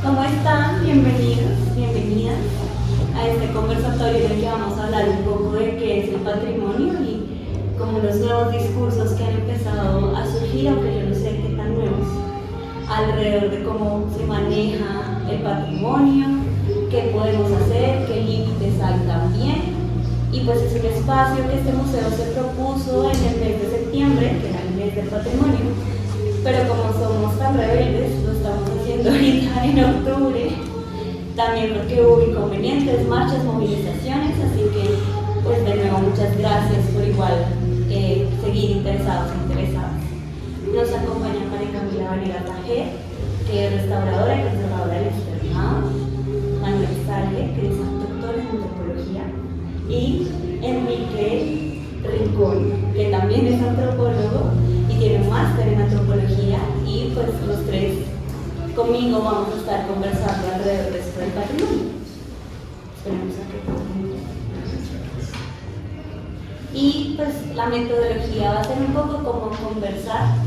¿Cómo están? Bienvenidos, bienvenidas a este conversatorio en el que vamos a hablar un poco de qué es el patrimonio y como los nuevos discursos que han empezado a surgir, aunque yo no sé qué tan nuevos, alrededor de cómo se maneja el patrimonio, qué podemos hacer, qué límites hay también. Y pues es un espacio que este museo se propuso en el mes de septiembre, que era el mes del patrimonio, pero como somos tan rebeldes, lo estamos haciendo ahorita en octubre, también porque hubo inconvenientes, marchas, movilizaciones, así que pues de nuevo muchas gracias por igual seguir interesados e interesadas. Nos acompaña María Camila Varela Tajer, que es restauradora y conservadora del externado, Manuel Salle, que es doctor en antropología, y Enrique Rincón, que también es antropólogo y tiene un máster en antropología, y pues los tres conmigo vamos a estar conversando alrededor de esto del patrimonio. Esperemos a que todo el mundo. Y pues la metodología va a ser un poco como conversar.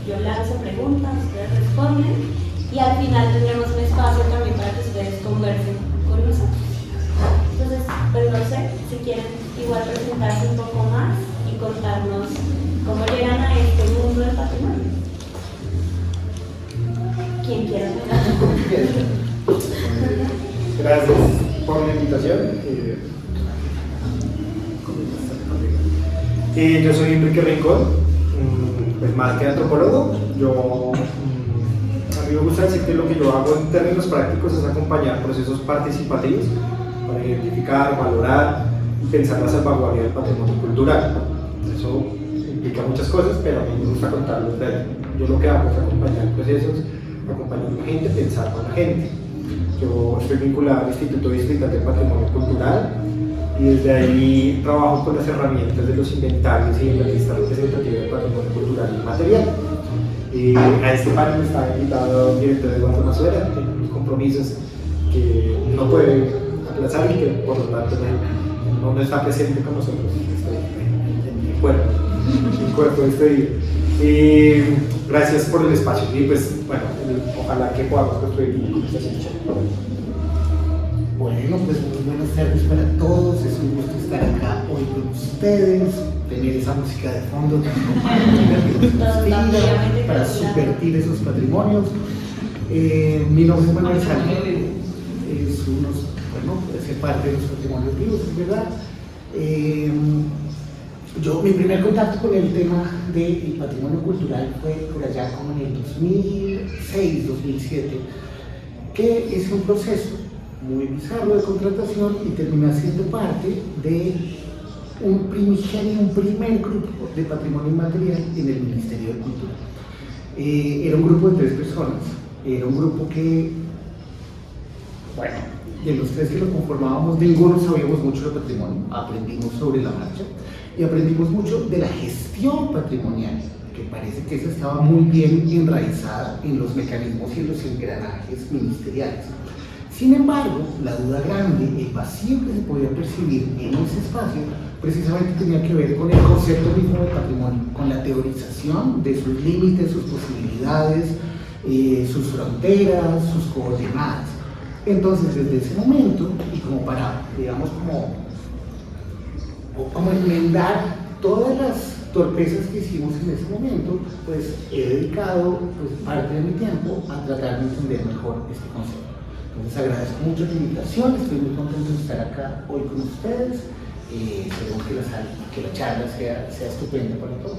Yo lanzo preguntas, ustedes responden y al final tendremos un espacio también para que ustedes conversen con nosotros. Entonces, pues no sé, si quieren igual presentarse un poco más y contarnos cómo llegan a este mundo del patrimonio. ¿Quién quiera hablar? Gracias por la invitación. Yo soy Enrique Rincón, pues más que antropólogo. A mí me gusta decir que lo que yo hago en términos prácticos es acompañar procesos participativos para identificar, valorar y pensar la salvaguardia del patrimonio cultural. Eso implica muchas cosas, pero a mí me gusta contarlos de él. Yo lo que hago es acompañar procesos, acompañar a la gente, pensar con la gente. Yo estoy vinculado al Instituto Distrital del Patrimonio Cultural y desde ahí trabajo con las herramientas de los inventarios y en la lista representativa del patrimonio cultural inmaterial. A este panel está invitado el director Eduardo Mazuera, que tiene unos compromisos que no puede aplazar y que por lo tanto no está presente con nosotros en mi cuerpo de este día. Gracias por el espacio y pues bueno, ojalá que podamos construir una conversación chévere. Bueno, pues muy buenas tardes para todos, es un gusto estar acá hoy con ustedes, tener esa música de fondo para subvertir esos patrimonios. Mi nombre es Manuel Salle, puede ser parte de los patrimonios vivos, es verdad. Mi primer contacto con el tema del patrimonio cultural fue por allá como en el 2006-2007, que es un proceso muy bizarro de contratación y terminé siendo parte de un primer grupo de patrimonio inmaterial en el Ministerio de Cultura. Era un grupo de 3 personas, era un grupo que, bueno, de los 3 que lo conformábamos, ninguno sabíamos mucho de patrimonio, aprendimos sobre la marcha y aprendimos mucho de la gestión patrimonial, que parece que esa estaba muy bien enraizada en los mecanismos y en los engranajes ministeriales. Sin embargo, la duda grande, el vacío que se podía percibir en ese espacio, precisamente tenía que ver con el concepto mismo del patrimonio, con la teorización de sus límites, sus posibilidades, sus fronteras, sus coordenadas. Entonces, desde ese momento, y como para, digamos, como enmendar todas las torpezas que hicimos en ese momento, pues he dedicado parte de mi tiempo a tratar de entender mejor este concepto. Entonces agradezco mucho la invitación, estoy muy contento de estar acá hoy con ustedes, espero que la charla sea estupenda para todos.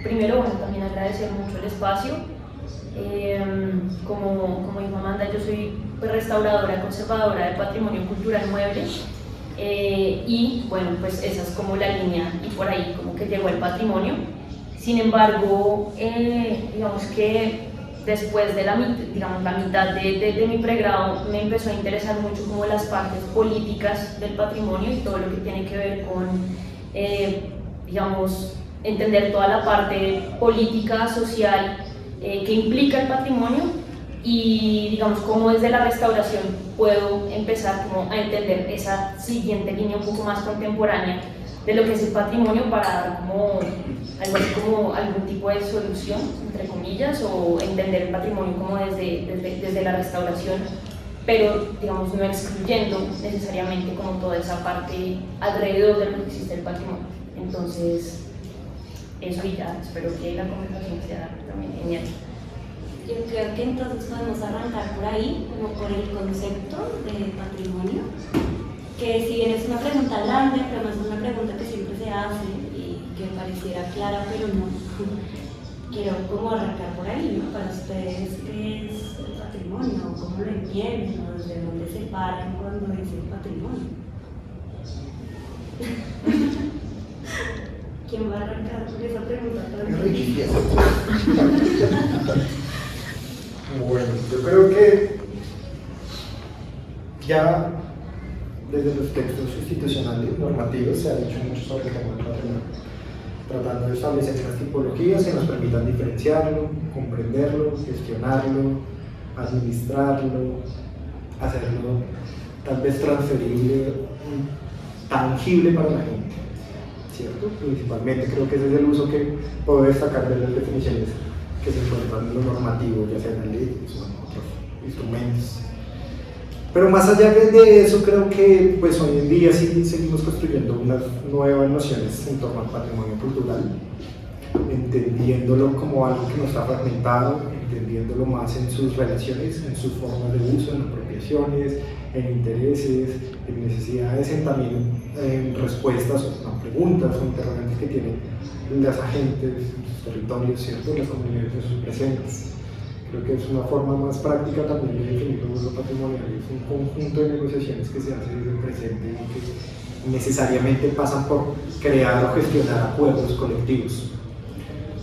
Primero, bueno, también agradecer mucho el espacio. Como dijo Amanda, yo soy restauradora, conservadora de patrimonio cultural mueble y bueno, pues esa es como la línea y por ahí como que llegó el patrimonio. Sin embargo, digamos que después de la mitad de mi pregrado me empezó a interesar mucho como las partes políticas del patrimonio y todo lo que tiene que ver con, digamos, entender toda la parte política, social que implica el patrimonio y digamos cómo desde la restauración puedo empezar como a entender esa siguiente línea un poco más contemporánea de lo que es el patrimonio para dar como algo así como algún tipo de solución, entre comillas, o entender el patrimonio como desde la restauración, pero digamos no excluyendo necesariamente como toda esa parte alrededor de lo que existe el patrimonio. Entonces, eso y ya, espero que la conversación sea también genial. Yo creo que entonces podemos arrancar por ahí, como por el concepto de patrimonio, que si bien es una pregunta grande, pero no es una pregunta que siempre se hace y que pareciera clara, pero no. Quiero como arrancar por ahí, ¿no? Para ustedes, ¿qué es el patrimonio? ¿Cómo lo entienden? ¿O desde dónde se paran cuando dicen patrimonio? ¿Quién va a arrancar con esa pregunta? Bueno, yo creo que ya desde los textos institucionales normativos se ha dicho mucho sobre el tema del patrimonio, tratando de establecer unas tipologías que nos permitan diferenciarlo, comprenderlo, gestionarlo, administrarlo, hacerlo tal vez transferible, tangible para la gente, ¿cierto? Principalmente creo que ese es el uso que puedo destacar de las definiciones que se encuentran en lo normativo, ya sea en la ley o en otros instrumentos. Pero más allá de eso, creo que pues hoy en día sí seguimos construyendo unas nuevas nociones en torno al patrimonio cultural, entendiéndolo como algo que no está fragmentado, entendiéndolo más en sus relaciones, en sus formas de uso, en apropiaciones, en intereses, en necesidades, en respuestas o preguntas o interrogantes que tienen las agentes, sus territorios, ¿cierto? Las comunidades en sus presentes. Creo que es una forma más práctica también de definir lo patrimonial, es un conjunto de negociaciones que se hacen desde el presente y que necesariamente pasan por crear o gestionar acuerdos colectivos.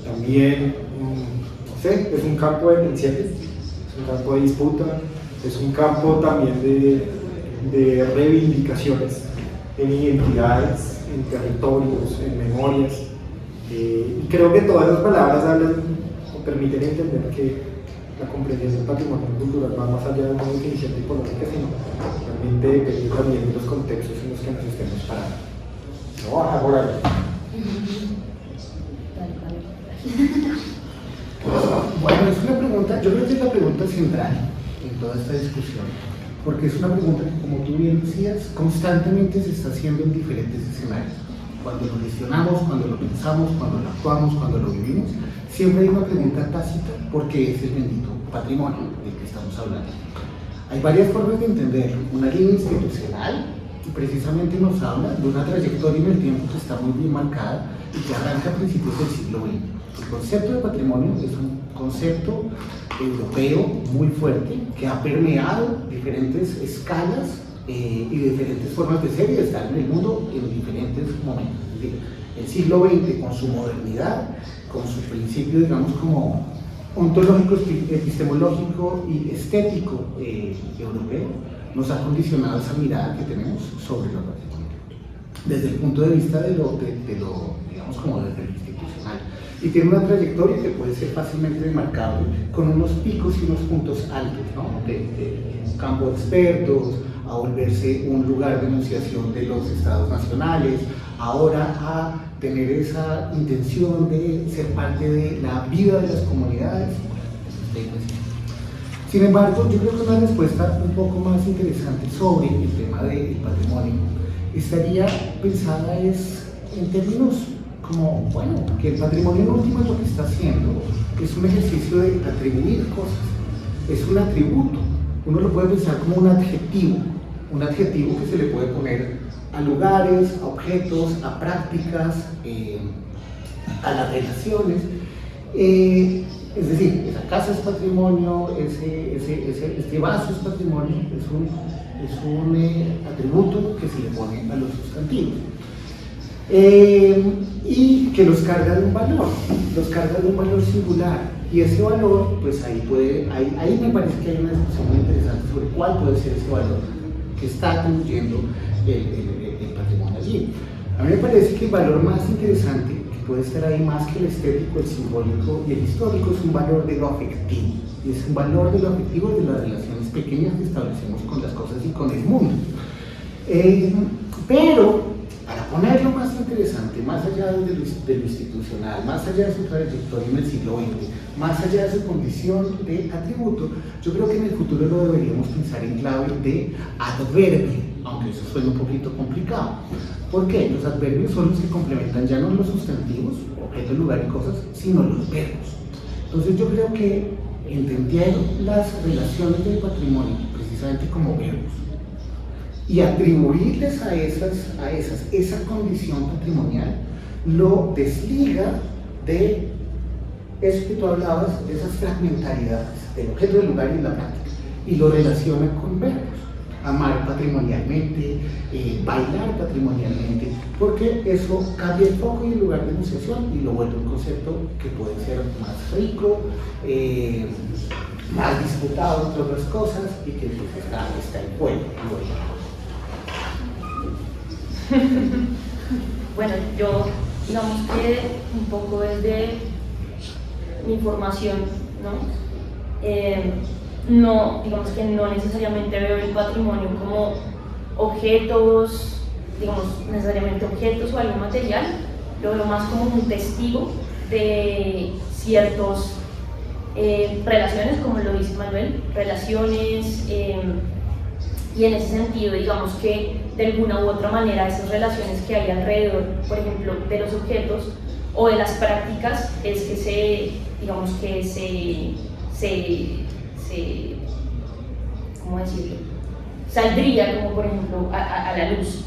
También, no sé, es un campo de tensiones, es un campo de disputa, es un campo también de reivindicaciones en identidades, en territorios, en memorias. Y creo que todas las palabras hablan o permiten entender que la comprensión del patrimonio cultural va más allá de una definición tipológica, sino realmente depende también de los contextos en los que nos estemos parando. No baja por ahí. Bueno, es una pregunta, yo creo que es la pregunta central en toda esta discusión, porque es una pregunta que, como tú bien decías, constantemente se está haciendo en diferentes escenarios. Cuando lo gestionamos, cuando lo pensamos, cuando lo actuamos, cuando lo vivimos, siempre hay una pregunta tácita: ¿por qué es el bendito patrimonio del que estamos hablando? Hay varias formas de entenderlo. Una línea institucional, y precisamente nos habla de una trayectoria en el tiempo que está muy bien marcada y que arranca a principios del siglo XX. El concepto de patrimonio es un concepto europeo muy fuerte que ha permeado diferentes escalas y diferentes formas de ser y de estar en el mundo en diferentes momentos. Es decir, el siglo XX, con su modernidad, con su principio, digamos, como ontológico, epistemológico y estético europeo, nos ha condicionado esa mirada que tenemos sobre lo patrimonio desde el punto de vista de lo digamos, como desde lo institucional. Y tiene una trayectoria que puede ser fácilmente demarcable con unos picos y unos puntos altos, ¿no? De un campo de expertos, a volverse un lugar de enunciación de los estados nacionales, ahora a tener esa intención de ser parte de la vida de las comunidades. Sin embargo, yo creo que una respuesta un poco más interesante sobre el tema del patrimonio estaría pensada en términos como, bueno, que el patrimonio en última lo que está haciendo es un ejercicio de atribuir cosas, es un atributo, uno lo puede pensar como un adjetivo que se le puede poner a lugares, a objetos, a prácticas, a las relaciones. Es decir, esa casa es patrimonio, este vaso es patrimonio, es un atributo que se le pone a los sustantivos. Y que los carga de un valor singular. Y ese valor, pues ahí me parece que hay una discusión muy interesante sobre cuál puede ser ese valor que está atribuyendo el patrimonio allí. A mí me parece que el valor más interesante, que puede estar ahí más que el estético, el simbólico y el histórico, es un valor de lo afectivo. Y es un valor de lo afectivo de las relaciones pequeñas que establecemos con las cosas y con el mundo. Pero para ponerlo más interesante, más allá de lo institucional, más allá de su trayectoria en el siglo XX, más allá de su condición de atributo, yo creo que en el futuro lo deberíamos pensar en clave de adverbio, aunque eso suena un poquito complicado. ¿Por qué? Los adverbios son los que complementan ya no los sustantivos, objeto, lugar y cosas, sino los verbos. Entonces yo creo que entendieron las relaciones del patrimonio precisamente como verbos y atribuirles a esas esa condición patrimonial lo desliga de eso que tú hablabas, de esas fragmentariedades del objeto, del lugar y de la práctica, y lo relaciona con verbos. Amar patrimonialmente, bailar patrimonialmente, porque eso cambia el foco y el lugar de enunciación y lo vuelve un concepto que puede ser más rico, más disputado entre otras cosas y que pues, está en juego. Bueno, yo digamos que un poco desde mi formación, ¿no? Digamos que no necesariamente veo el patrimonio como objetos, digamos, necesariamente objetos o algo material, lo veo más como un testigo de ciertas relaciones, como lo dice Manuel, relaciones, y en ese sentido, digamos que de alguna u otra manera esas relaciones que hay alrededor, por ejemplo, de los objetos o de las prácticas, es que digamos que ¿cómo decirlo? Saldría como por ejemplo a la luz.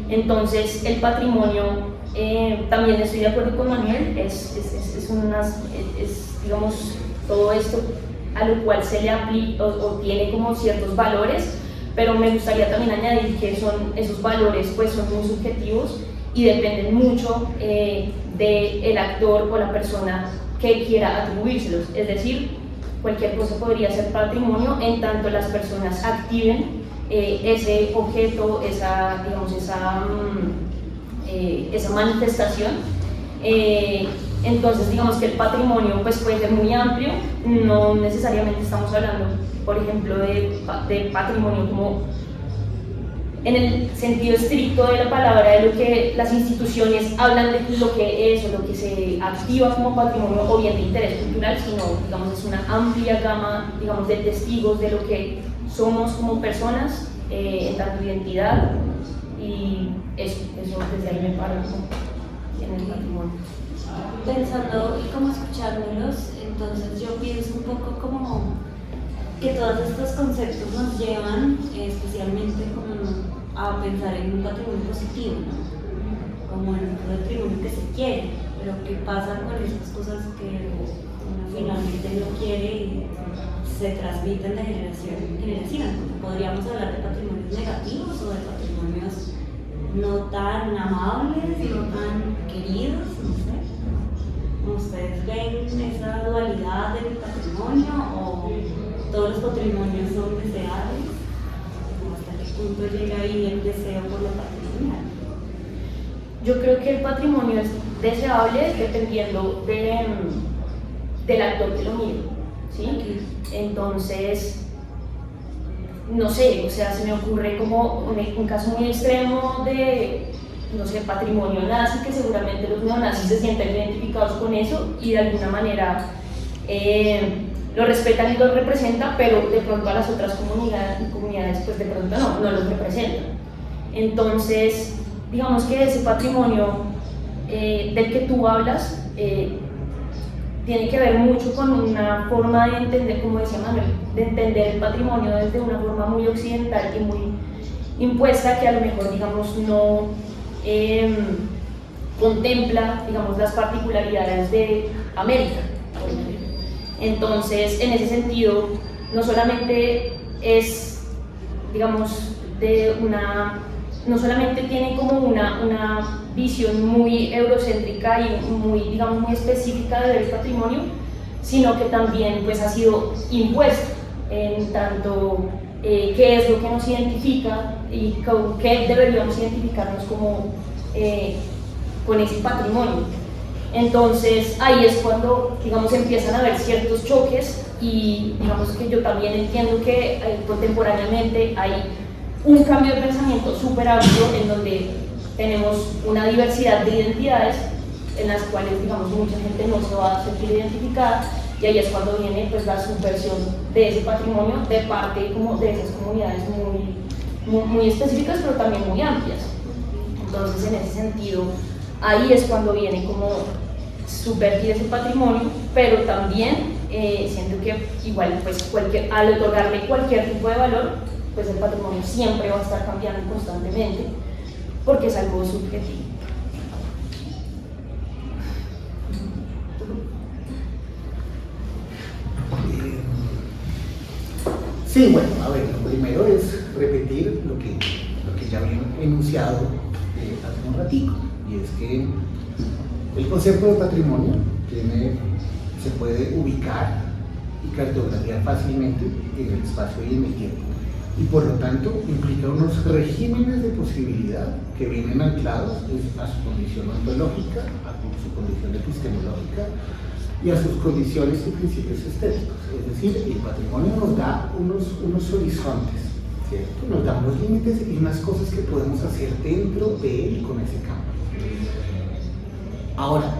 Entonces el patrimonio, también estoy de acuerdo con Manuel, es digamos todo esto a lo cual se le aplica o tiene como ciertos valores, pero me gustaría también añadir que esos valores pues son muy subjetivos y dependen mucho del actor o la persona que quiera atribuírselos, es decir, cualquier cosa podría ser patrimonio en tanto las personas activen ese objeto, esa manifestación. Entonces digamos que el patrimonio pues, puede ser muy amplio, no necesariamente estamos hablando, por ejemplo, de patrimonio como en el sentido estricto de la palabra, de lo que las instituciones hablan de lo que es o lo que se activa como patrimonio o bien de interés cultural, sino digamos es una amplia gama, digamos, de testigos de lo que somos como personas, en tanto identidad, y eso desde ahí me paro en el patrimonio. Pensando y como escuchándolos, entonces yo pienso un poco como que todos estos conceptos nos llevan especialmente como a pensar en un patrimonio positivo, ¿no? Como en un patrimonio que se quiere, pero ¿qué pasa con estas cosas que uno finalmente no quiere y se transmiten de generación en generación? Podríamos hablar de patrimonios negativos o de patrimonios no tan amables, no tan queridos, no sé. ¿Ustedes ven esa dualidad del patrimonio o todos los patrimonios son deseables? ¿Hasta qué punto llega ahí el deseo por lo patrimonial? Yo creo que el patrimonio es deseable dependiendo del actor que lo mire, ¿sí? Okay. Entonces, no sé, o sea, se me ocurre como un caso muy extremo de, no sé, patrimonio nazi, que seguramente los neonazis se sienten identificados con eso y de alguna manera lo respetan y lo representan, pero de pronto a las otras comunidades pues de pronto no los representan. Entonces, digamos que ese patrimonio del que tú hablas tiene que ver mucho con una forma de entender, como decía Manuel, de entender el patrimonio desde una forma muy occidental y muy impuesta, que a lo mejor, digamos, no contempla, digamos, las particularidades de América, por ejemplo. Entonces, en ese sentido, no solamente es, digamos, no solamente tiene como una visión muy eurocéntrica y muy, digamos, muy específica de ver el patrimonio, sino que también pues, ha sido impuesto en tanto qué es lo que nos identifica y con qué deberíamos identificarnos como con ese patrimonio. Entonces ahí es cuando, digamos, empiezan a haber ciertos choques y digamos que yo también entiendo que contemporáneamente hay un cambio de pensamiento súper amplio en donde tenemos una diversidad de identidades en las cuales, digamos, mucha gente no se va a sentir identificada, y ahí es cuando viene pues la subversión de ese patrimonio de parte como de esas comunidades muy específicas, pero también muy amplias. Entonces, en ese sentido, ahí es cuando viene como subvertir ese patrimonio, pero también siento que igual pues al otorgarle cualquier tipo de valor, pues el patrimonio siempre va a estar cambiando constantemente, porque es algo subjetivo. Sí, bueno, a ver, lo primero es repetir lo que ya había enunciado hace un ratico, y es que el concepto de patrimonio se puede ubicar y cartografiar fácilmente en el espacio y en el tiempo, y por lo tanto implica unos regímenes de posibilidad que vienen anclados a su condición ontológica, a su condición epistemológica y a sus condiciones y principios estéticos. Es decir, el patrimonio nos da unos horizontes, ¿cierto? Nos da unos límites y unas cosas que podemos hacer dentro de él con ese campo. Ahora,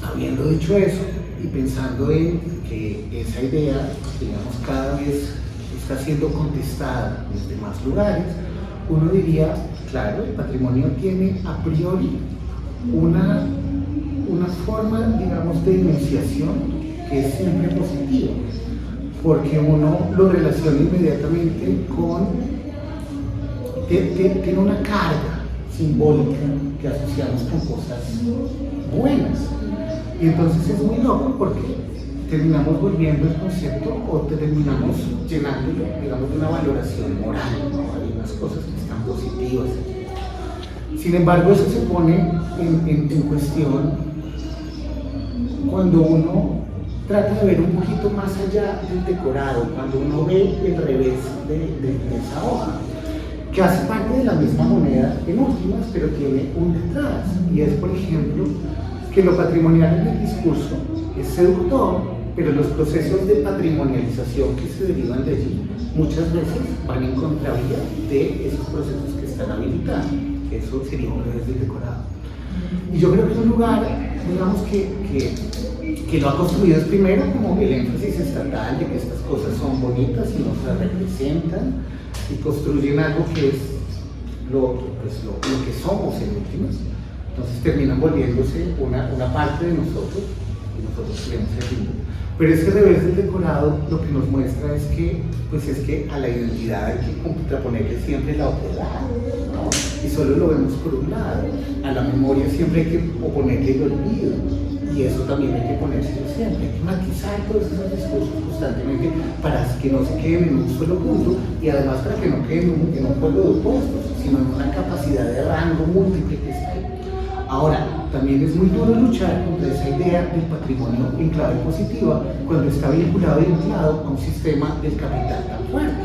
habiendo dicho eso y pensando en que esa idea, digamos, cada vez está siendo contestada desde más lugares, uno diría, claro, el patrimonio tiene a priori una forma, digamos, de enunciación que es siempre positiva, porque uno lo relaciona inmediatamente con, tiene una carga simbólica que asociamos con cosas buenas, y entonces es muy loco porque terminamos volviendo el concepto o terminamos llenándolo, digamos, de una valoración moral, ¿no? Hay unas cosas que están positivas. Sin embargo, eso se pone en cuestión cuando uno trata de ver un poquito más allá del decorado, cuando uno ve el revés de esa hoja, que hace parte de la misma moneda en últimas, pero tiene un detrás, y es, por ejemplo, que lo patrimonial en el discurso es seductor, pero los procesos de patrimonialización que se derivan de allí muchas veces van en contravía de esos procesos que están habilitados. Eso sería un revés del decorado. Y yo creo que un lugar, digamos, que lo ha construido es primero como el énfasis estatal de que estas cosas son bonitas y nos las representan y construyen algo que es lo que somos en últimas. Entonces terminan volviéndose una parte de nosotros y nosotros queremos ser lindo. Pero ese revés del decorado lo que nos muestra es que a la identidad hay que contraponerle siempre la otredad, ¿no? Y solo lo vemos por un lado. A la memoria siempre hay que oponerle el olvido, y eso también hay que ponérselo siempre. Hay que matizar todos esos discursos constantemente para que no se queden en un solo punto, y además para que no queden en un juego de opuestos, sino en una capacidad de rango múltiple que está ahí. Ahora, también es muy duro luchar contra esa idea del patrimonio en clave positiva cuando está vinculado y anclado a un sistema del capital tan fuerte.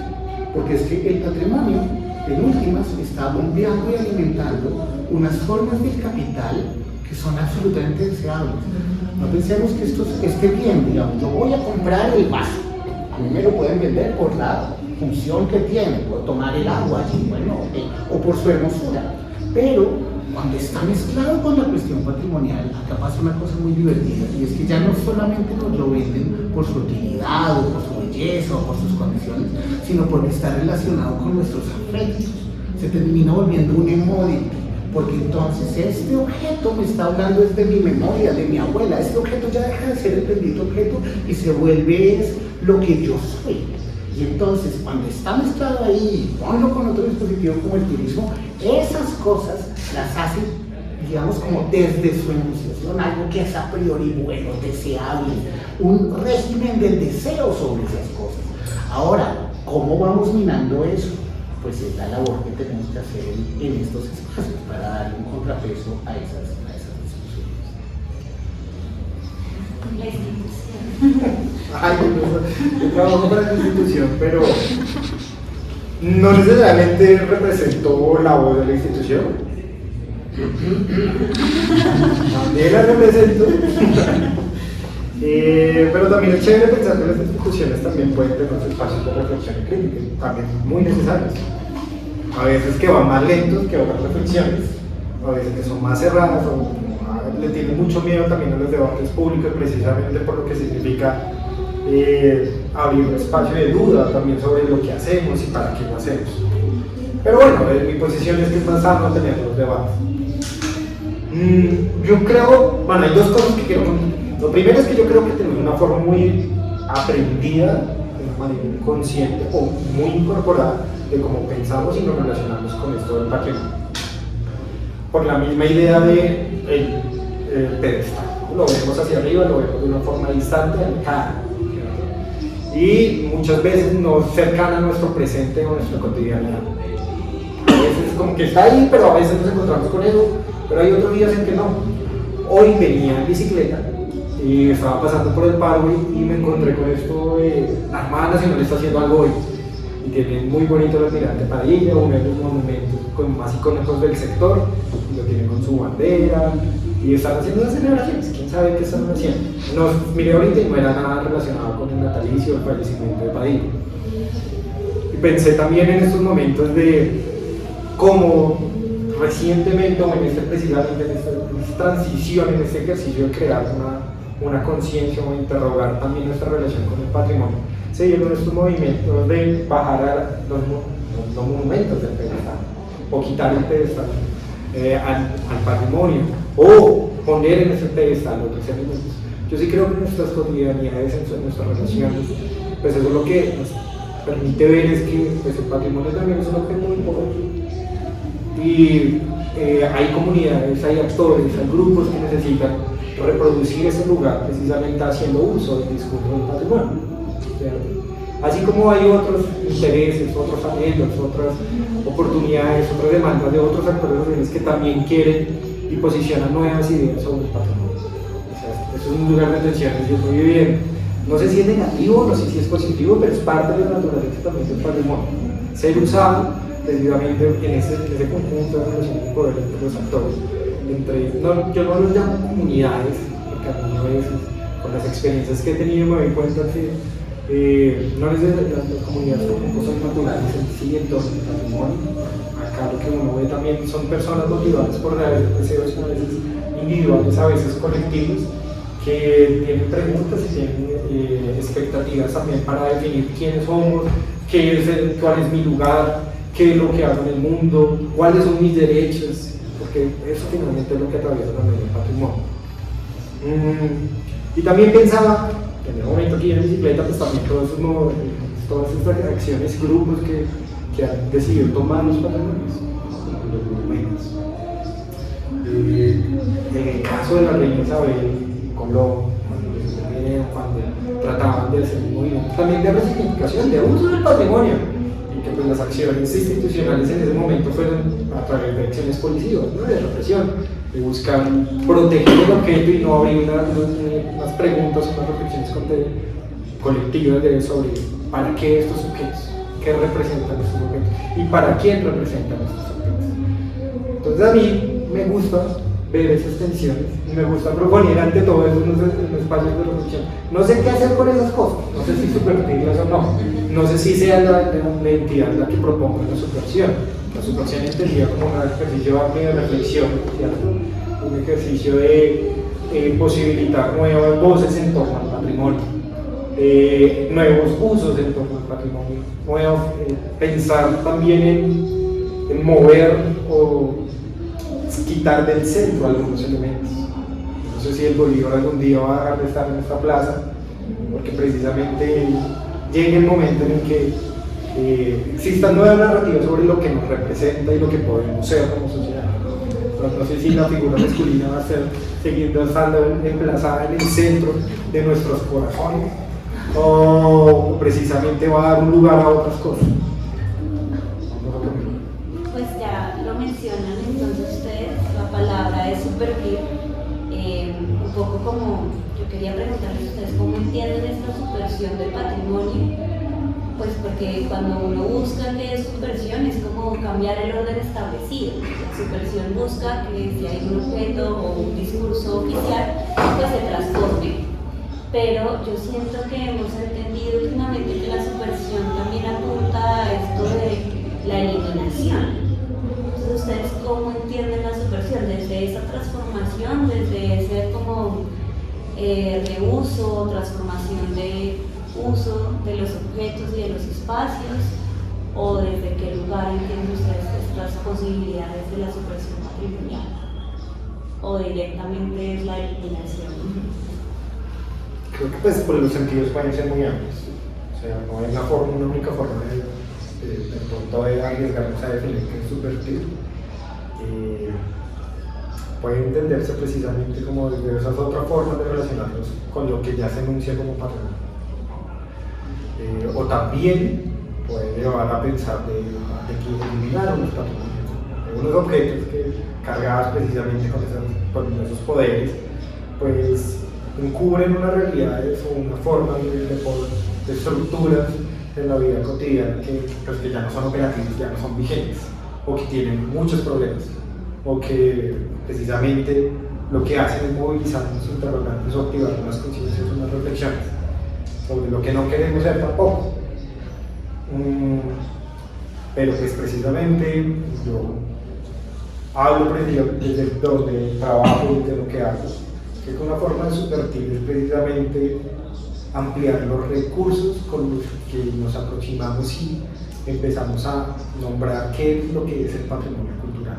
Porque es que el patrimonio, en últimas, está bombeando y alimentando unas formas del capital que son absolutamente deseables. No pensemos que esto esté bien, digamos, yo voy a comprar el vaso, a mí me lo pueden vender por la función que tiene, por tomar el agua allí, bueno, o por su hermosura, pero cuando está mezclado con la cuestión patrimonial, acá pasa una cosa muy divertida, y es que ya no solamente nos lo venden por su utilidad, o por su belleza, o por sus condiciones, sino porque está relacionado con nuestros afectos. Se termina volviendo un emodity, porque entonces este objeto me está hablando desde mi memoria, de mi abuela. Este objeto ya deja de ser el bendito objeto y se vuelve lo que yo soy. Y entonces, cuando está mezclado ahí, ponlo con otro dispositivo como el turismo, esas cosas las hacen, digamos, como desde su enunciación, algo que es a priori bueno, deseable, un régimen del deseo sobre esas cosas. Ahora, ¿cómo vamos minando eso? Pues es la labor que tenemos que hacer en estos espacios para darle un contrapeso a esas discusiones. La institución. Ay, yo trabajo para la institución, pero no necesariamente representó la voz de la institución. También la represento. Pero también es chévere pensar que las instituciones también pueden tener unos espacios de reflexión y crítica, también muy necesarios. A veces que van más lentos que otras reflexiones, a veces que son más cerradas o le tienen mucho miedo también a los debates públicos, precisamente por lo que significa abrir un espacio de duda también sobre lo que hacemos y para qué lo hacemos. Pero bueno, mi posición es que es más sano tener los debates. Yo creo, bueno, hay dos cosas que quiero contar. Lo primero es que yo creo que tenemos una forma muy aprendida, de una manera inconsciente o muy incorporada de cómo pensamos y nos relacionamos con esto del patrimonio. Por la misma idea de el pedestal. Lo vemos hacia arriba, lo vemos de una forma distante, alejada. Y muchas veces no cercana a nuestro presente o a nuestra cotidianidad. A veces como que está ahí, pero a veces nos encontramos con eso, pero hay otros días en que no. Hoy venía en bicicleta y estaba pasando por el paro y me encontré con esto de la Armada Nacional está haciendo algo hoy. Y tienen muy bonito el Almirante Padilla, uno de los monumentos más icónicos del sector, y lo tienen con su bandera, y están haciendo unas celebraciones, quién sabe qué están haciendo. Miré ahorita y no era nada relacionado con el natalicio o el fallecimiento de Padilla. Y pensé también en estos momentos de cómo recientemente, o precisamente en esta transición, en este ejercicio de crear una conciencia o interrogar también nuestra relación con el patrimonio, se dieron estos movimientos de bajar a los monumentos del pedestal, o quitar el pedestal al patrimonio, o poner en ese pedestal otros elementos. Yo sí creo que nuestras cotidianidades, en nuestras relaciones, pues eso es lo que nos permite ver es que pues, el patrimonio también es un objeto muy importante. Y hay comunidades, hay actores, hay grupos que necesitan reproducir ese lugar precisamente haciendo uso del discurso del patrimonio. ¿Cierto? Así como hay otros intereses, otros anhelos, otras oportunidades, otras demandas de otros actores sociales que también quieren y posicionan nuevas ideas sobre el patrimonio. O sea, eso es un lugar de tensión que yo estoy viviendo. No sé si es negativo, no sé si es positivo, pero es parte de la naturaleza también del patrimonio. Ser usado precisamente en ese conjunto de relaciones de poder entre los actores. Yo no los llamo comunidades, porque a mí a veces, con las experiencias que he tenido, me doy cuenta que no necesariamente las comunidades son cosas naturales en sí, en torno al patrimonio. Acá lo que uno ve también son personas motivadas por deseos a veces individuales, a veces colectivos, que tienen preguntas y tienen expectativas también para definir quiénes somos, cuál es mi lugar, qué es lo que hago en el mundo, cuáles son mis derechos, porque eso finalmente es lo que atraviesa también el patrimonio. Y también pensaba, en el momento que iba en bicicleta, pues también todas estas acciones, grupos que han decidido tomar los patrimonios, los monumentos. En el caso de la reina Isabel, Colón, cuando trataban de hacer un movimiento también de resignificación, de uso del patrimonio, y que pues las acciones institucionales en ese momento fueron a través de acciones policivas, ¿no? De represión, de buscar proteger el objeto y no abrir unas preguntas, unas reflexiones colectivas sobre para qué estos objetos, qué representan estos objetos y para quién representan estos objetos. Entonces a mí me gusta ver esas tensiones y me gusta proponer ante todo eso unos espacios de reflexión. No sé qué hacer con esas cosas, no sé si subvertirlas o no sé si sea la entidad la que proponga la subversión. La subversión entendida como un ejercicio amplio de reflexión, ¿cierto? Un ejercicio de posibilitar nuevas voces en torno al patrimonio, nuevos usos en torno al patrimonio, pensar también en mover o quitar del centro algunos elementos. No sé si el Bolívar algún día va a dejar de estar en esta plaza, porque precisamente llega el momento en el que existan nuevas narrativas sobre lo que nos representa y lo que podemos ser como sociedad. No sé si la figura masculina va a seguir estando emplazada en el centro de nuestros corazones o precisamente va a dar un lugar a otras cosas. Pues ya lo mencionan entonces ustedes, la palabra es subvertir, un poco como yo quería preguntarles a ustedes cómo entienden esta subversión del patrimonio, pues porque cuando uno busca qué es subversión es como cambiar el orden establecido. La subversión busca que si hay un objeto o un discurso oficial, pues se transforme. Pero yo siento que hemos entendido últimamente que la subversión también apunta a esto de la eliminación. Entonces, ¿ustedes cómo entienden la subversión? transformación desde ser como reuso, transformación de uso de los objetos y de los espacios, o desde qué lugar entienden ustedes estas posibilidades de la supresión patrimonial, o directamente es la eliminación? Creo que pues por los sentidos pueden ser muy amplios, o sea, no hay una única forma de pronto de arriesgarnos a definir qué es subvertir. Puede entenderse precisamente como desde esas otras formas de relacionarnos con lo que ya se enuncia como patrimonio. O también puede llevar a pensar de que eliminar unos patrimonios, unos objetos que cargados precisamente con esos poderes, pues encubren unas realidades o una forma de estructuras en la vida cotidiana pues, que ya no son operativas, ya no son vigentes, o que tienen muchos problemas, o que precisamente lo que hacen es movilizarnos, interrogantes o activar unas conciencias, unas reflexiones sobre lo que no queremos ser tampoco. Pero pues precisamente yo hablo desde donde trabajo y desde lo que hago, que una forma de subvertir es precisamente ampliar los recursos con los que nos aproximamos y empezamos a nombrar qué es lo que es el patrimonio cultural.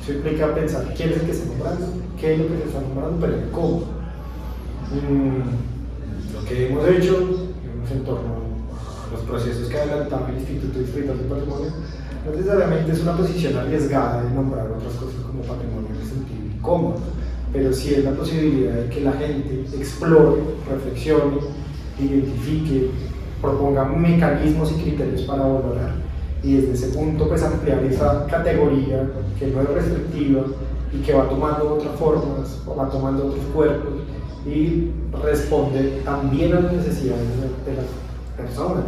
Eso implica pensar quién es el que está nombrando, qué es lo que se está nombrando, pero cómo. Lo que hemos hecho en torno a los procesos que ha adelantado el Instituto Distrital de Patrimonio no necesariamente es una posición arriesgada de nombrar otras cosas como patrimonio en el sentido incómodo, pero sí es la posibilidad de que la gente explore, reflexione, identifique, proponga mecanismos y criterios para valorar, y desde ese punto pues ampliar esa categoría que no es restrictiva y que va tomando otras formas, o va tomando otros cuerpos y responde también a las necesidades de las personas,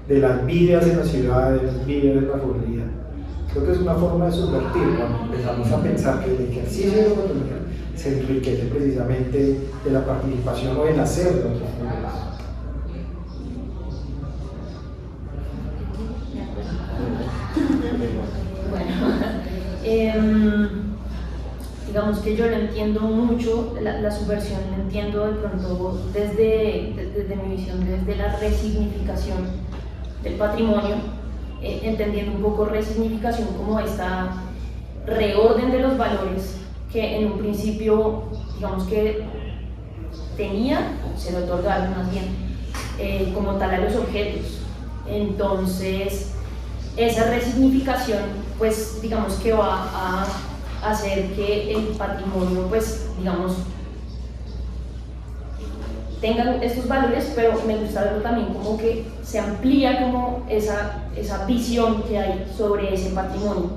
de las vidas en la ciudad, de las vidas en la ruralidad. Creo que es una forma de subvertir cuando empezamos a pensar que el ejercicio de la autonomía se enriquece precisamente de la participación o del hacer de otros pueblos. Bueno, digamos que yo lo entiendo mucho, la subversión la entiendo de pronto desde mi visión, desde la resignificación del patrimonio, entendiendo un poco resignificación como esta reorden de los valores que en un principio, digamos que tenía, se lo otorgaron más bien, como tal a los objetos. Entonces, esa resignificación, pues digamos que va a hacer que el patrimonio, pues digamos, tenga estos valores, pero me gusta verlo también como que se amplía como esa visión que hay sobre ese patrimonio.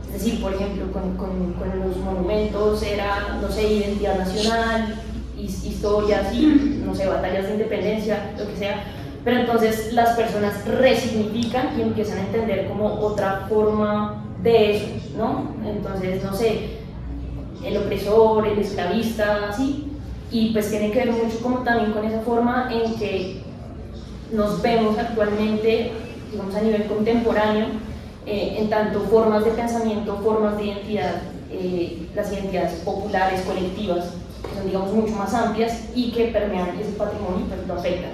Es decir, por ejemplo, con los monumentos era, no sé, identidad nacional, historias y, no sé, batallas de independencia, lo que sea, pero entonces las personas resignifican y empiezan a entender como otra forma de eso, ¿no? Entonces, no sé, el opresor, el esclavista, así, y pues tiene que ver mucho como también con esa forma en que nos vemos actualmente, digamos a nivel contemporáneo, en tanto formas de pensamiento, formas de identidad, las identidades populares, colectivas, que son digamos mucho más amplias y que permean ese patrimonio y pues lo afectan.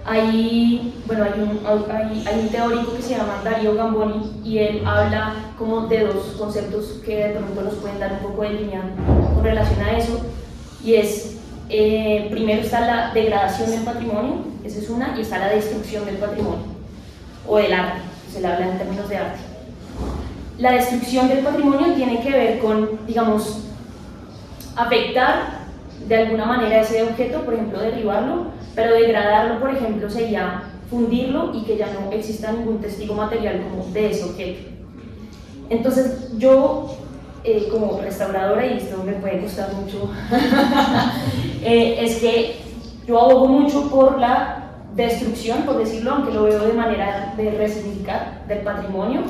Hay un teórico que se llama Dario Gamboni y él habla como de dos conceptos que de pronto nos pueden dar un poco de línea con relación a eso, y es, primero está la degradación del patrimonio, esa es una, y está la destrucción del patrimonio o del arte, se le habla en términos de arte. La destrucción del patrimonio tiene que ver con, digamos, afectar de alguna manera ese objeto, por ejemplo derribarlo, pero degradarlo, por ejemplo, sería fundirlo y que ya no exista ningún testigo material como de ese objeto. Entonces yo, como restauradora, y esto me puede costar mucho, es que yo abogo mucho por la destrucción, por decirlo, aunque lo veo de manera de resignificar del patrimonio,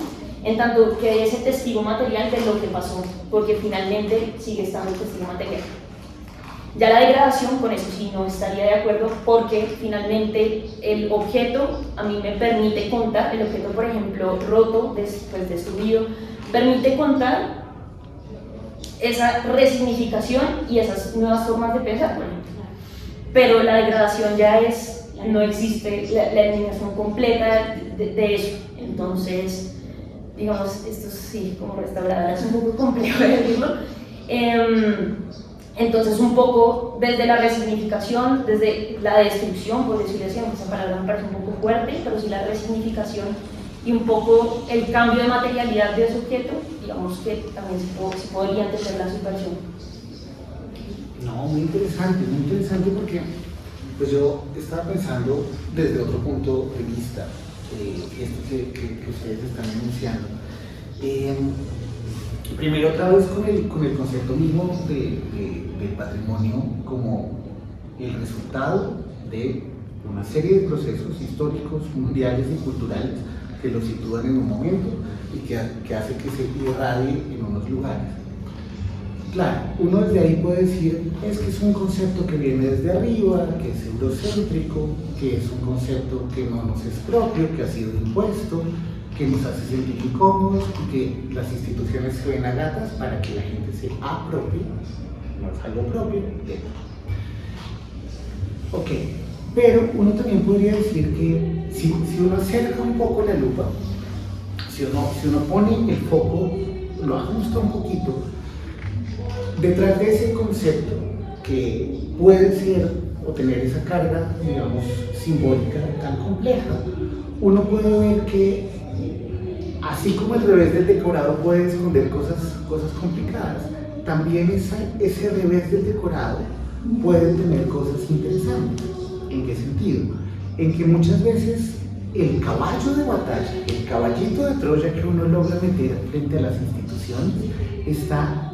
en tanto que ese testigo material de lo que pasó, porque finalmente sigue estando el testigo material. Ya la degradación, con eso sí no estaría de acuerdo, porque finalmente el objeto a mí me permite contar, el objeto por ejemplo roto, después destruido, permite contar esa resignificación y esas nuevas formas de pensar, bueno, pero la degradación ya no existe, la eliminación completa de eso. Entonces, digamos, esto sí, como restauradora es un poco complejo de decirlo. Entonces, un poco desde la resignificación, desde la destrucción, por decirlo así, aunque esa palabra me parece un poco fuerte, pero sí la resignificación y un poco el cambio de materialidad de ese objeto, digamos que también se podría entender la subversión. No, muy interesante porque pues yo estaba pensando desde otro punto de vista, esto que ustedes están enunciando. Primero otra vez con el concepto mismo del patrimonio como el resultado de una serie de procesos históricos, mundiales y culturales que lo sitúan en un momento y que hace que se irradie en unos lugares. Claro, uno desde ahí puede decir, es que es un concepto que viene desde arriba, que es eurocéntrico, que es un concepto que no nos es propio, que ha sido impuesto, que nos hace sentir incómodos y que las instituciones se ven a gatas para que la gente se apropie, no es algo propio, de. Ok, pero uno también podría decir que si uno acerca un poco la lupa, si uno pone el foco, lo ajusta un poquito, detrás de ese concepto que puede ser o tener esa carga, digamos, simbólica tan compleja, uno puede ver que así como el revés del decorado puede esconder cosas complicadas, también ese revés del decorado puede tener cosas interesantes. ¿En qué sentido? En que muchas veces el caballo de batalla, el caballito de Troya que uno logra meter frente a las instituciones está,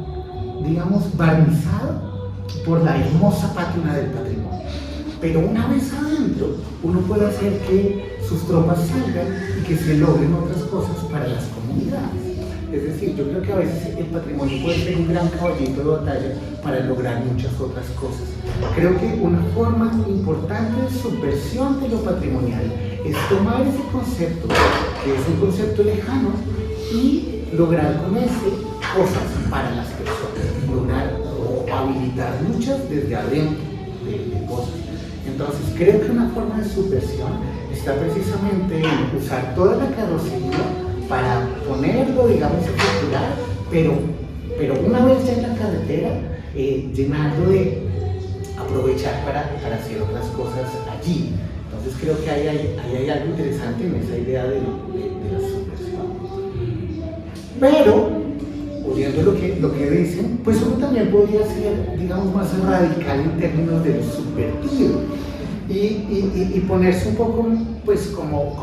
digamos, barnizado por la hermosa pátina del patrimonio. Pero una vez adentro, uno puede hacer que sus tropas salgan y que se logren otras cosas para las comunidades. Es decir, yo creo que a veces el patrimonio puede ser un gran caballito de batalla para lograr muchas otras cosas. Creo que una forma importante de subversión de lo patrimonial es tomar ese concepto, que es un concepto lejano, y lograr con ese cosas para las personas, lograr o habilitar muchas desde adentro de cosas. Entonces creo que una forma de subversión está precisamente en usar toda la carrocería para ponerlo, digamos, a circular, pero una vez ya en la carretera, llenarlo de aprovechar para hacer otras cosas allí. Entonces creo que ahí hay algo interesante en esa idea de la subversión. Pero, oyendo lo que dicen, pues uno también podría ser, digamos, más radical en términos de lo subvertido y ponerse un poco, pues, como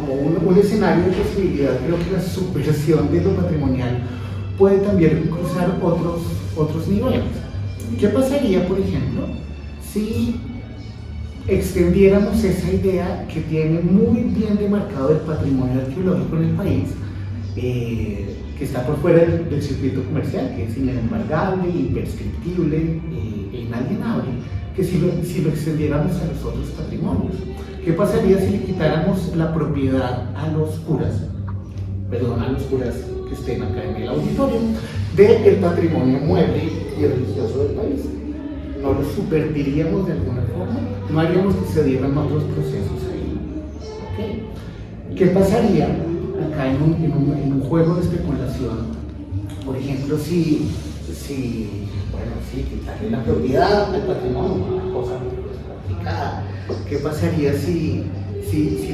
un escenario de posibilidad. Creo que la subversión de lo patrimonial puede también cruzar otros niveles. ¿Qué pasaría, por ejemplo, si extendiéramos esa idea que tiene muy bien demarcado el patrimonio arqueológico en el país, que está por fuera del circuito comercial, que es inembargable, imprescriptible e inalienable, que si lo extendiéramos a los otros patrimonios? ¿Qué pasaría si le quitáramos la propiedad a los curas que estén acá en el auditorio, del patrimonio mueble y religioso del país? ¿No lo subvertiríamos de alguna forma? ¿No haríamos que se dieran otros procesos ahí? ¿Okay? ¿Qué pasaría acá en un juego de especulación? Por ejemplo, si quitarle la propiedad al patrimonio, una cosa complicada. ¿Qué pasaría si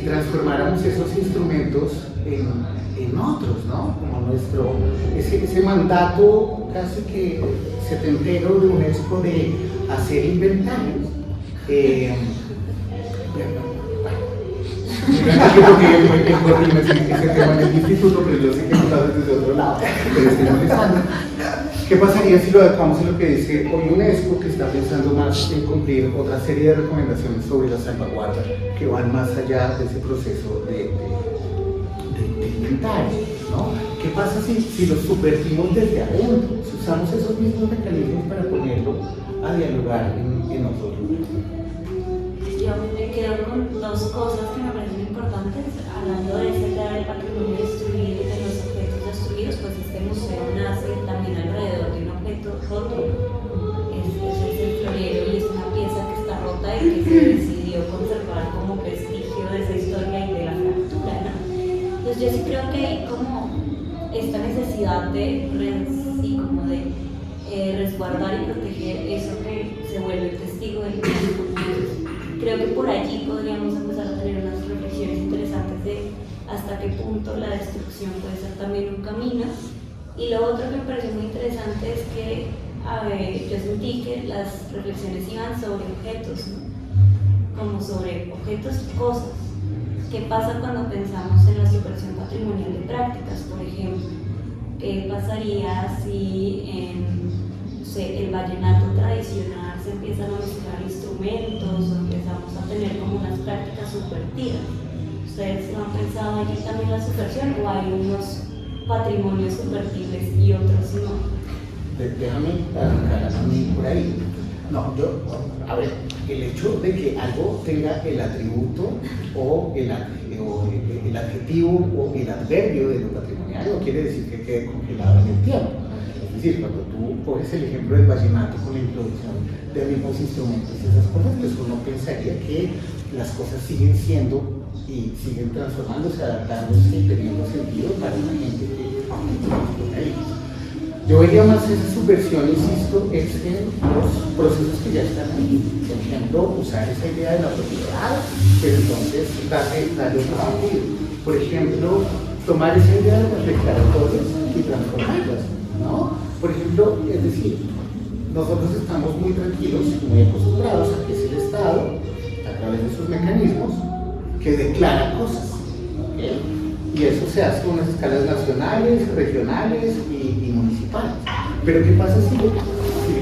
transformáramos esos instrumentos en otros, ¿no? Como ese mandato casi que setentero de UNESCO de hacer inventarios. Ese tema en el instituto, pero yo sé que no lo desde otro lado, pero estoy empezando. ¿Qué pasaría si lo adecuamos a lo que dice hoy UNESCO, que está pensando más en cumplir otra serie de recomendaciones sobre la salvaguarda que van más allá de ese proceso de inventario, ¿no? ¿Qué pasa si lo subvertimos desde adentro? Si usamos esos mismos mecanismos para ponerlo a dialogar en otro lugar. Yo me quedo con dos cosas que me parecen importantes, hablando de ese tema del patrimonio destruido y de los objetos destruidos. Pues este museo nace también alrededor de un objeto objeto roto. Eso es el florero y es una pieza que está rota y que se decidió conservar como vestigio de esa historia y de la fractura, ¿no? Entonces yo sí creo que hay como esta necesidad de, sí, como de resguardar y proteger eso que se vuelve testigo del tiempo. Creo que por allí podríamos empezar a tener unas reflexiones interesantes de hasta qué punto la destrucción puede ser también un camino. Y lo otro que me pareció muy interesante es que yo sentí que las reflexiones iban sobre objetos, ¿no? Como sobre objetos y cosas. ¿Qué pasa cuando pensamos en la supresión patrimonial de prácticas, por ejemplo? ¿Qué pasaría si en, no sé, el vallenato tradicional se empiezan a mezclar instrumentos o empezamos a tener como unas prácticas subvertidas? ¿Ustedes no han pensado allí también la subversión o hay unos patrimonios subvertibles y otros no? Déjame arrancar a mí por ahí. No, a ver, el hecho de que algo tenga el atributo o el adjetivo o el adverbio de lo patrimonial no quiere decir que quede congelado en el tiempo. Es decir, cuando tú coges el ejemplo del vallenato con la introducción de mismos instrumentos y esas cosas, pues uno pensaría que las cosas siguen siendo y siguen transformándose, adaptándose y teniendo sentido para una gente que tiene ahí. Yo vería más esa subversión, insisto, es en los procesos que ya están ahí. Por ejemplo, usar esa idea de la propiedad, pero entonces darle otro sentido. Por ejemplo, tomar esa idea de las declaratorias y transformarlas, ¿no? Por ejemplo, es decir, nosotros estamos muy tranquilos, muy acostumbrados a que es el Estado, a través de sus mecanismos, que declara cosas, ¿okay? Y eso se hace con unas escalas nacionales, regionales y municipales. Pero ¿qué pasa si le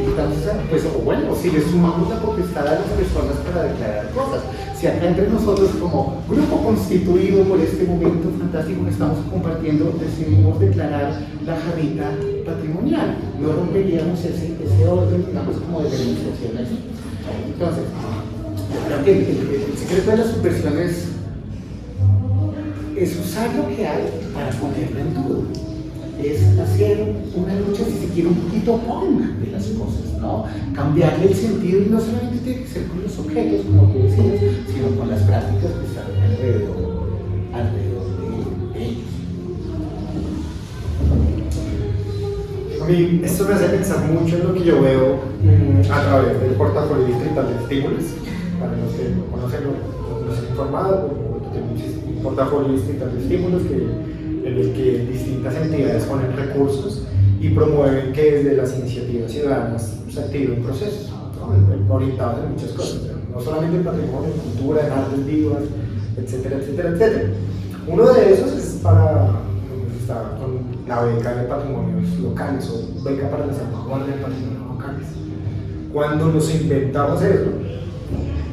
quitamos esa, pues, o bueno, si le sumamos la potestad a las personas para declarar cosas? Si acá entre nosotros como grupo constituido por este momento fantástico que estamos compartiendo decidimos declarar la jarrita patrimonial, no romperíamos ese orden, digamos, como de delimitaciones. Entonces, creo que el secreto de la subversión es usar lo que hay para ponerlo en duda. Es hacer una lucha, si se quiere, un poquito punk de las cosas, ¿no? Cambiarle el sentido y no solamente tiene que ser con los objetos, como tú decías, sino con las prácticas que están alrededor de ellos. A mí esto me hace pensar mucho en lo que yo veo a través del portafolio distrital de estímulos. Para los que no conocen, no se han informado, tenemos un portafolio distrital de estímulos en el que distintas entidades ponen recursos y promueven que desde las iniciativas ciudadanas se activen procesos, ¿no? Orientados en muchas cosas, no solamente en patrimonio, en cultura, en artes vivas, etcétera, etcétera, etcétera. Uno de esos es está con la beca de patrimonios locales o beca para la salvaguardia de patrimonios locales. Cuando nos inventamos eso,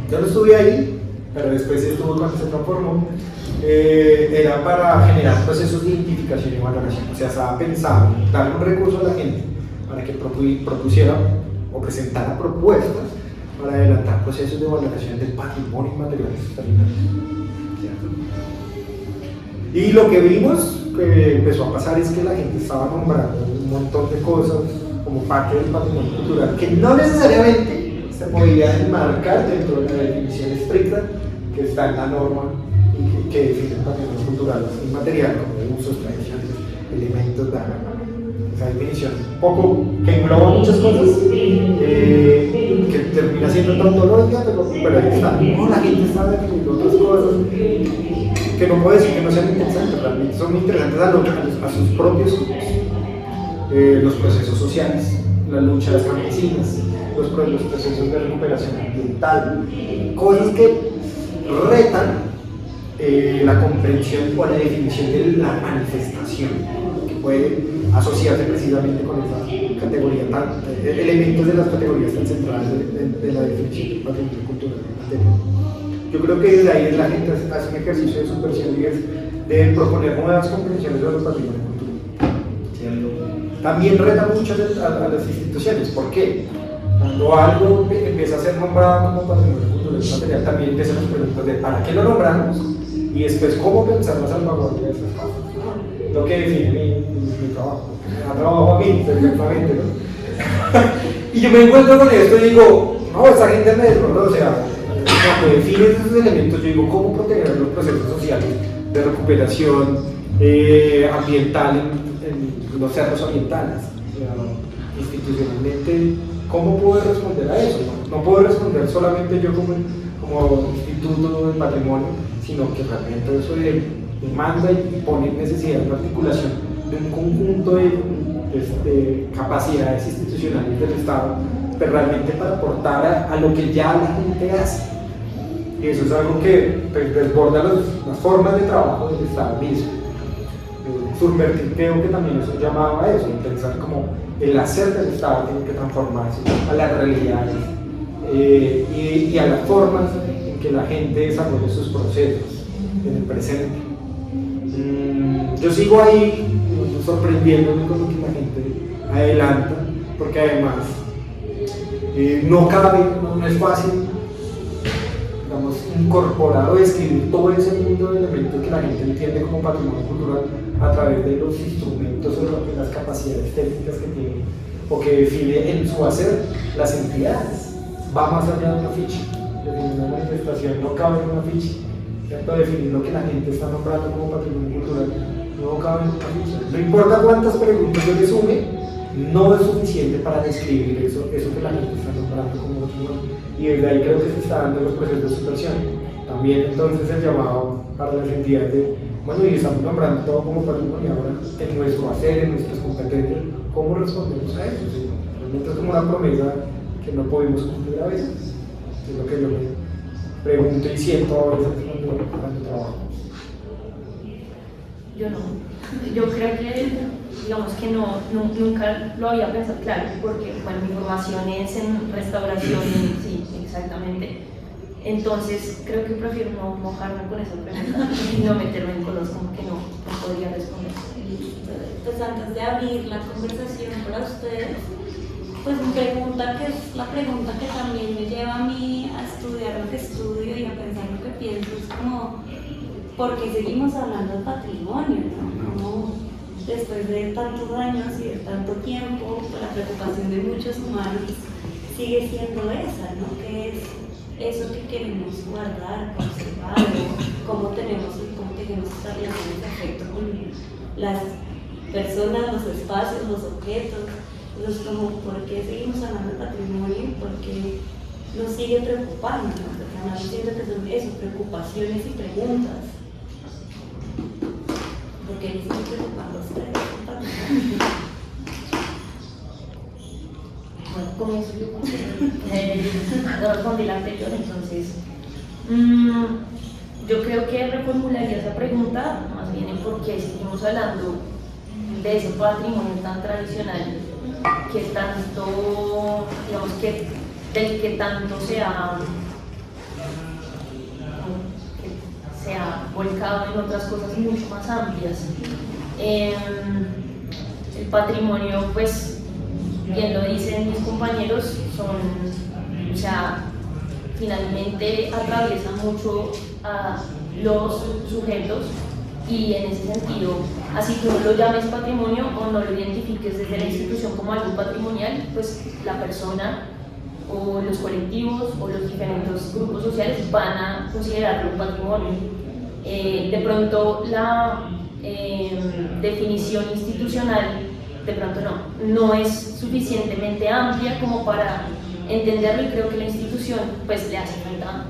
yo no estuve ahí, pero después estuvo cuando se transformó, era para generar procesos de identificación y valoración. O sea, estaba pensado darle un recurso a la gente para que propusiera o presentara propuestas para adelantar procesos de valoración del patrimonio inmaterial ¿cierto? Y lo que vimos que empezó a pasar es que la gente estaba nombrando un montón de cosas como parte del patrimonio cultural que no necesariamente se podía enmarcar dentro de la definición estricta que está en la norma y que define el patrimonio cultural inmaterial como usos, tradiciones, elementos, esa definición un poco que engloba muchas cosas que termina siendo tautológica, pero ahí está. No, la gente está definiendo otras cosas que no puedo decir que no sean interesantes, realmente son muy interesantes a sus propios usos. Los procesos sociales, las luchas campesinas, los procesos de recuperación ambiental, cosas que retan la comprensión o la definición de la manifestación, que puede asociarse precisamente con esa categoría, elementos de las categorías tan centrales de la definición del patrimonio cultural material. Yo creo que desde ahí la gente hace un ejercicio de subversión y es de proponer nuevas comprensiones de los patrimonios culturales. También reta mucho a las instituciones. ¿Por qué? Cuando algo empieza a ser nombrado como patrimonio cultural material, también empiezan las preguntas de ¿para qué lo nombramos? Y después, ¿cómo pensar la salvaguardia de esas cosas? Lo que define mi trabajo. Me ha trabajado a mí, perfectamente, ¿no? Y yo me encuentro con esto y digo, no, esa gente me desbordó, o sea, cuando defines esos elementos, yo digo, ¿cómo proteger los procesos sociales de recuperación ambiental en los cerros orientales? O sea, institucionalmente, ¿cómo puedo responder a eso? No puedo responder solamente yo como Instituto de Patrimonio, sino que realmente eso demanda y pone en necesidad de una articulación de un conjunto de capacidades institucionales del Estado, pero realmente para aportar a lo que ya la gente hace. Y eso es algo que pues, desborda las formas de trabajo del Estado mismo. Subvertir creo que también es un llamado a eso, pensar como el hacer del Estado tiene que transformarse a las realidades y a las formas en que la gente desarrolla sus procesos en el presente. Yo sigo ahí sorprendiéndome con lo que la gente adelanta, porque además no cabe, no es fácil, digamos, incorporar o describir todo ese mundo de elementos que la gente entiende como patrimonio cultural a través de los instrumentos o de las capacidades técnicas que tiene o que define en su hacer las entidades. Va más allá de una ficha. Definir una manifestación no cabe en una ficha, ¿cierto? Definir lo que la gente está nombrando como patrimonio cultural no cabe en una ficha. No importa cuántas preguntas yo le sume, no es suficiente para describir eso que la gente está nombrando como patrimonio. Y desde ahí creo que se está dando los procesos de subversión. También entonces el llamado para las entidades de, bueno, y estamos nombrando todo como patrimonio ahora, en nuestro hacer, en nuestras competencias, ¿cómo respondemos a eso? ¿Sí? Realmente es como una promesa que no podemos cumplir a veces. Es lo que yo me pregunto y siento a veces cuando trabajo. Yo no. Yo creo que, digamos que nunca lo había pensado, claro, porque bueno, mi formación es en restauración, sí, exactamente. Entonces creo que prefiero no mojarme con esa pregunta y no meterme en cosas como que no podría responder. Pues antes de abrir la conversación para ustedes, pues mi pregunta, que es la pregunta que también me lleva a mí a estudiar lo que estudio y a pensar lo que pienso, es como, ¿por qué seguimos hablando de patrimonio? ¿No? Como después de tantos años y de tanto tiempo, la preocupación de muchos humanos sigue siendo esa, ¿no? Que es eso que queremos guardar, conservar, cómo tenemos esta relación de afecto con las personas, los espacios, los objetos. Entonces, como, ¿por qué seguimos hablando de patrimonio? Porque nos sigue preocupando, ¿no? Porque además siento que son eso, preocupaciones y preguntas. ¿Por qué les sigue preocupando a ustedes el patrimonio? Bueno, comienzo yo no respondí la anterior, entonces yo creo que reformularía esa pregunta más bien en por qué seguimos hablando de ese patrimonio tan tradicional que tanto, digamos que del que tanto se ha volcado en otras cosas mucho más amplias. El patrimonio, pues bien lo dicen mis compañeros, o sea, finalmente atraviesa mucho a los sujetos y en ese sentido, así tú lo llames patrimonio o no lo identifiques desde la institución como algo patrimonial, pues la persona o los colectivos o los diferentes grupos sociales van a considerarlo patrimonio. De pronto la definición institucional de pronto no es suficientemente amplia como para entenderlo, y creo que la institución pues le hace falta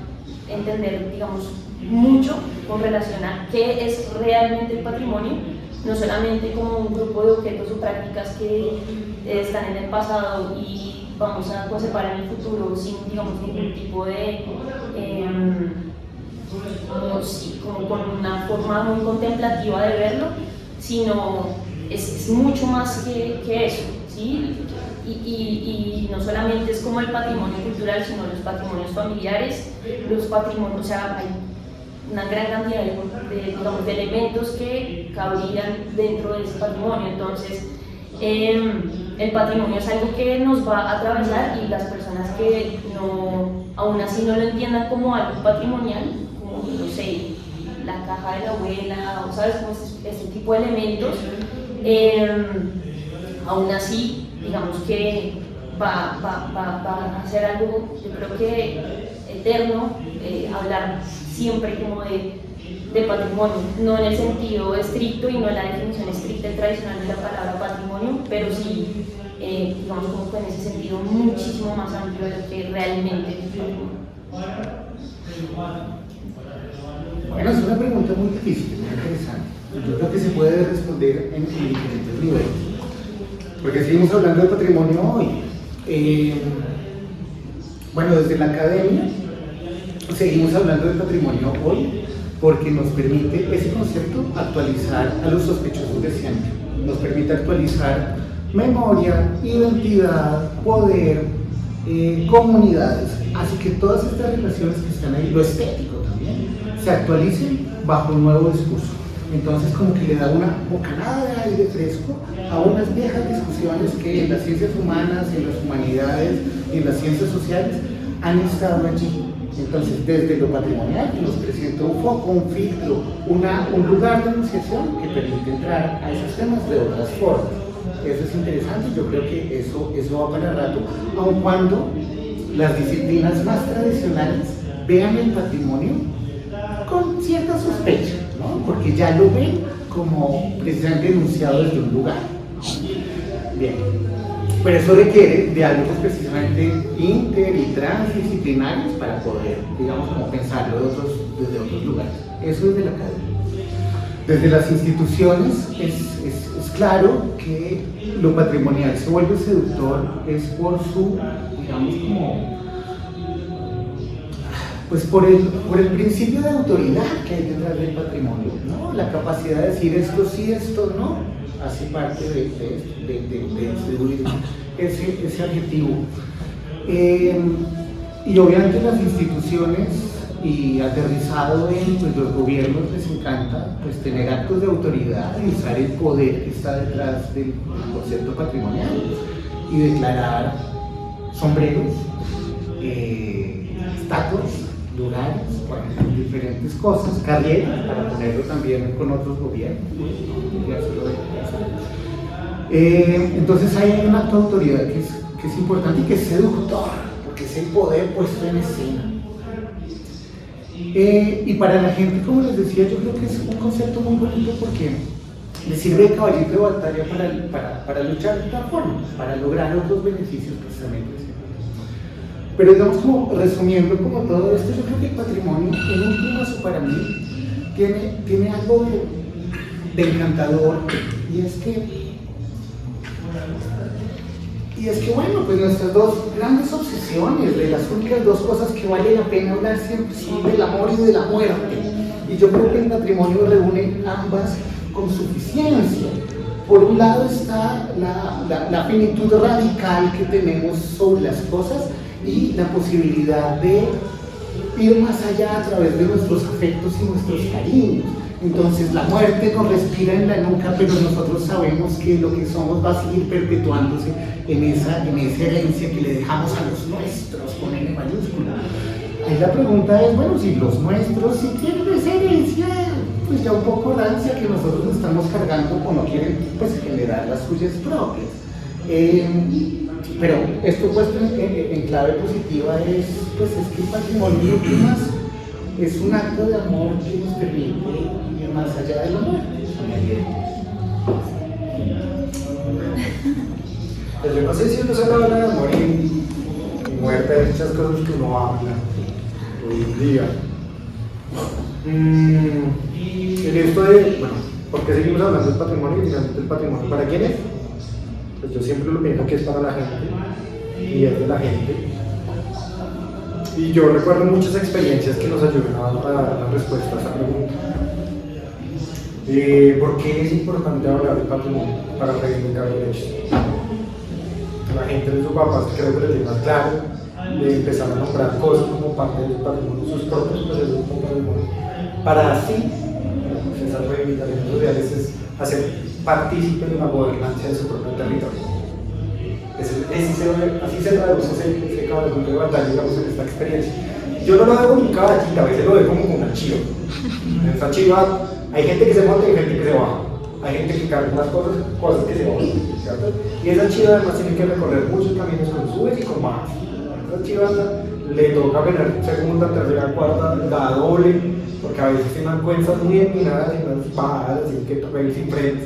entender, digamos, mucho con relación a qué es realmente el patrimonio, no solamente como un grupo de objetos o prácticas que están en el pasado y vamos a conservar en el futuro sin, digamos, ningún tipo de como con una forma muy contemplativa de verlo, sino es mucho más que eso, ¿sí? Y no solamente es como el patrimonio cultural, sino los patrimonios familiares, los patrimonios, o sea, hay una gran cantidad digamos, de elementos que cabrían dentro de ese patrimonio. Entonces, el patrimonio es algo que nos va a atravesar, y las personas que aún así no lo entiendan como algo patrimonial, como, no sé, la caja de la abuela, o sabes, como ese tipo de elementos, aún así, digamos que va a ser algo, yo creo que eterno, hablar siempre como de patrimonio, no en el sentido estricto y no en la definición estricta y tradicional de la palabra patrimonio, pero sí, digamos, como que en ese sentido muchísimo más amplio de lo que realmente es patrimonio. Bueno, es una pregunta muy difícil, muy interesante. Yo creo que se puede responder en diferentes niveles. Porque seguimos hablando de patrimonio hoy. Bueno, desde la academia seguimos hablando de patrimonio hoy porque nos permite ese concepto actualizar a los sospechosos de siempre. Nos permite actualizar memoria, identidad, poder, comunidades. Así que todas estas relaciones que están ahí, lo estético también, se actualicen bajo un nuevo discurso. Entonces como que le da una bocanada de aire fresco a unas viejas discusiones que en las ciencias humanas, en las humanidades y en las ciencias sociales han estado allí. Entonces desde lo patrimonial nos presenta un foco, un filtro, un lugar de enunciación que permite entrar a esos temas de otras formas. Eso es interesante y yo creo que eso va para rato, aun cuando las disciplinas más tradicionales vean el patrimonio con cierta sospecha, ¿no? Porque ya lo ven como precisamente enunciado desde un lugar. Bien, pero eso requiere de algo precisamente inter y transdisciplinarios para poder, digamos, como pensarlo desde otros lugares. Eso es de la academia. Desde las instituciones es claro que lo patrimonial se vuelve seductor es por su, digamos, como pues por el principio de autoridad que hay detrás del patrimonio, ¿no? La capacidad de decir esto sí, esto no, hace parte de ese adjetivo. Y obviamente las instituciones y aterrizado en pues, los gobiernos les encanta pues, tener actos de autoridad y usar el poder que está detrás del concepto patrimonial y declarar sombreros, estatuas, lugares, bueno, diferentes cosas, carreras, para ponerlo también con otros gobiernos. Entonces hay un acto de autoridad que es importante y que es seductor, porque es el poder puesto en escena. Y para la gente, como les decía, yo creo que es un concepto muy bonito porque le sirve de caballito de batalla para luchar de otra forma, para lograr otros beneficios precisamente. Pero digamos, como resumiendo como todo esto, yo creo que el patrimonio, en últimas para mí, tiene algo de encantador, y es que bueno, pues nuestras dos grandes obsesiones, de las únicas dos cosas que vale la pena hablar siempre son del amor y de la muerte, y yo creo que el patrimonio reúne ambas con suficiencia. Por un lado está la finitud radical que tenemos sobre las cosas y la posibilidad de ir más allá a través de nuestros afectos y nuestros cariños. Entonces la muerte nos respira en la nuca, pero nosotros sabemos que lo que somos va a seguir perpetuándose en esa herencia que le dejamos a los nuestros, con N mayúscula. Ahí la pregunta es, bueno, si los nuestros sí tienen esa herencia, pues ya un poco rancia que nosotros estamos cargando o no quieren pues generar las suyas propias. Pero esto puesto en clave positiva es que el patrimonio últimas es un acto de amor que nos permite ir más allá de la muerte. Pues yo no sé si uno solo habla de amor y muerte, hay muchas cosas que uno habla hoy en día. En esto de, bueno, ¿por qué seguimos hablando del patrimonio? Y finalmente el patrimonio, ¿para quién es? Pues yo siempre lo pienso que es para la gente y es de la gente. Y yo recuerdo muchas experiencias que nos ayudan a dar la respuesta a esa pregunta. ¿Por qué es importante hablar del patrimonio para reivindicar derechos? La gente de sus papás creo que les dio más claro de empezar a nombrar cosas como parte del patrimonio, sus propios procesos como patrimonio, para así, esas reivindicaciones sociales es hacer partícipe de la gobernanza de su propio territorio. Así se traduce ese caballito de batalla, digamos, en esta experiencia. Yo no lo veo como un caballito, a veces lo veo como una chiva. En esta chiva hay gente que se monta y hay gente que se baja. hay gente que carga unas cosas que se van, ¿cierto? Y esa chiva además tiene que recorrer muchos caminos con subes y con bajas. Esa chiva le toca venir segunda, tercera, cuarta, da doble, porque a veces tiene unas cuentas muy empinadas y unas bajadas, así que toca ir sin frenos.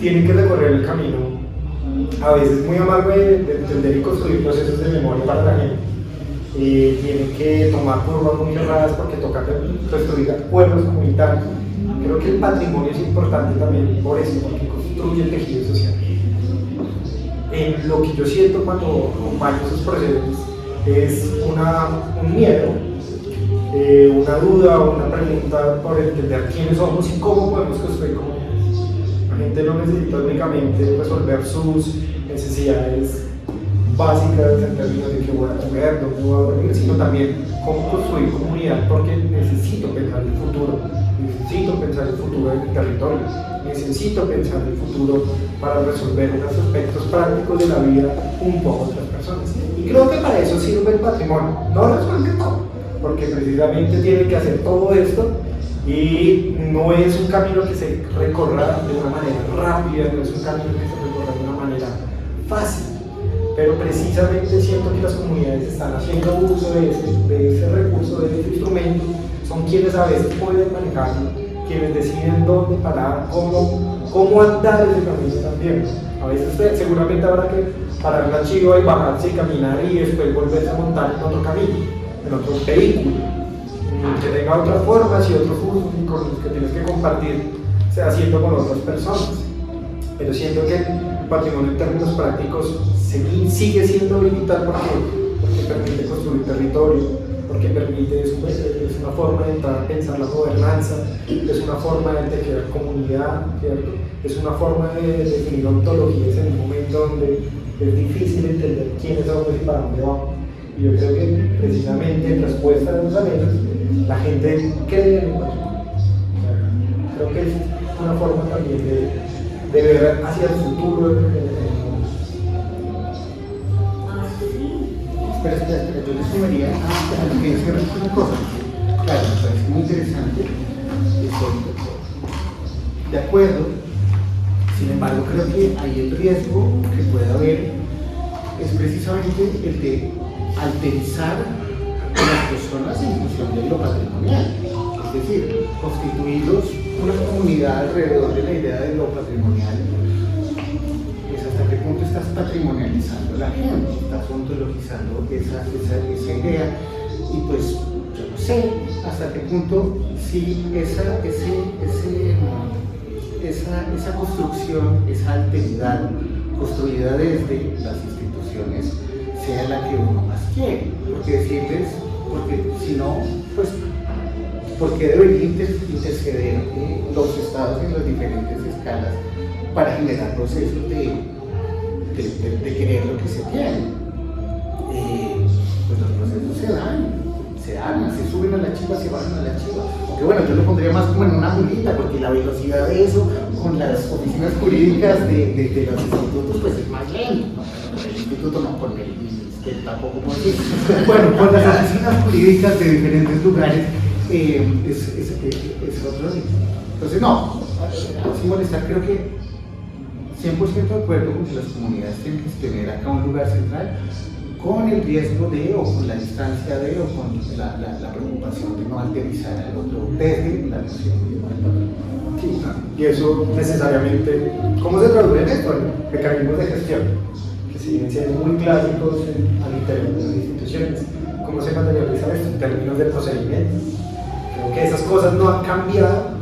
Tienen que recorrer el camino, a veces muy amargo de entender y construir procesos de memoria para la gente. Tienen que tomar curvas muy cerradas porque toca construir acuerdos comunitarios. Creo que el patrimonio es importante también por eso, porque construye el tejido social. Lo que yo siento cuando acompaño esos procesos es un miedo, una duda, una pregunta por entender quiénes somos y cómo podemos construir comunidades. La gente no necesita únicamente resolver sus necesidades básicas en términos de qué voy a comer, dónde voy a dormir, sino también cómo construir comunidad, porque necesito pensar el futuro, necesito pensar el futuro del territorio, necesito pensar el futuro para resolver unos aspectos prácticos de la vida un poco de otras personas. Y creo que para eso sirve el patrimonio, no resuelve todo, porque precisamente tiene que hacer todo esto y no es un camino que se recorra de una manera rápida, no es un camino que se recorra de una manera fácil. Pero precisamente siento que las comunidades están haciendo uso de ese recurso, de ese instrumento, son quienes a veces pueden manejarlo, quienes deciden dónde parar, cómo andar ese camino también. A veces seguramente habrá que parar la chiva y bajarse y caminar y después volverse a montar en otro camino, en otro vehículo, que tenga otras formas y otros usos y con los que tienes que compartir, haciendo con otras personas. Pero siento que el patrimonio en términos prácticos sigue siendo vital porque permite construir territorio, porque permite, es una forma de entrar a pensar la gobernanza, es una forma de tejer comunidad, ¿cierto? Es una forma de definir ontologías en un momento donde es difícil entender quiénes somos y para dónde vamos. Y yo creo que precisamente en respuesta a los anhelos, la gente cree en el patrimonio. Creo que es una forma también de ver hacia el futuro en el mundo. Espera, yo les sumaría a lo que dice una cosa. Claro, me parece muy interesante. Estoy de acuerdo. Sin embargo, creo que ahí el riesgo que puede haber es precisamente el de alterizar a las personas en función de lo patrimonial. Es decir, constituirlos una comunidad alrededor de la idea de lo patrimonial. Pues hasta qué punto estás patrimonializando a la gente, estás ontologizando esa idea, y pues yo no sé hasta qué punto si esa construcción, esa alteridad construida desde las instituciones sea la que uno más quiere, porque si no, pues ¿por qué debería interceder los estados en las diferentes escalas para generar procesos de querer lo que se tiene? Pues los procesos se dan, se suben a la chiva, se bajan a la chiva. Aunque bueno, yo lo pondría más como en una mulita, porque la velocidad de eso con las oficinas jurídicas de los institutos pues es más lento, ¿no? Con el instituto no, con el que tampoco puedo decir. Bueno, con las oficinas jurídicas de diferentes lugares es otro nivel. Entonces no, sin molestar, creo que 100% de acuerdo con que las comunidades tienen que tener acá un lugar central, con el riesgo de, o con la distancia de, o con la preocupación de no alterizar al otro desde la noción del patrimonio. Sí, y eso necesariamente, ¿cómo se traduce en esto? En mecanismos de gestión, que siguen siendo muy clásicos al interior de las instituciones. ¿Cómo se materializa esto en términos de procedimientos? Creo que esas cosas no han cambiado,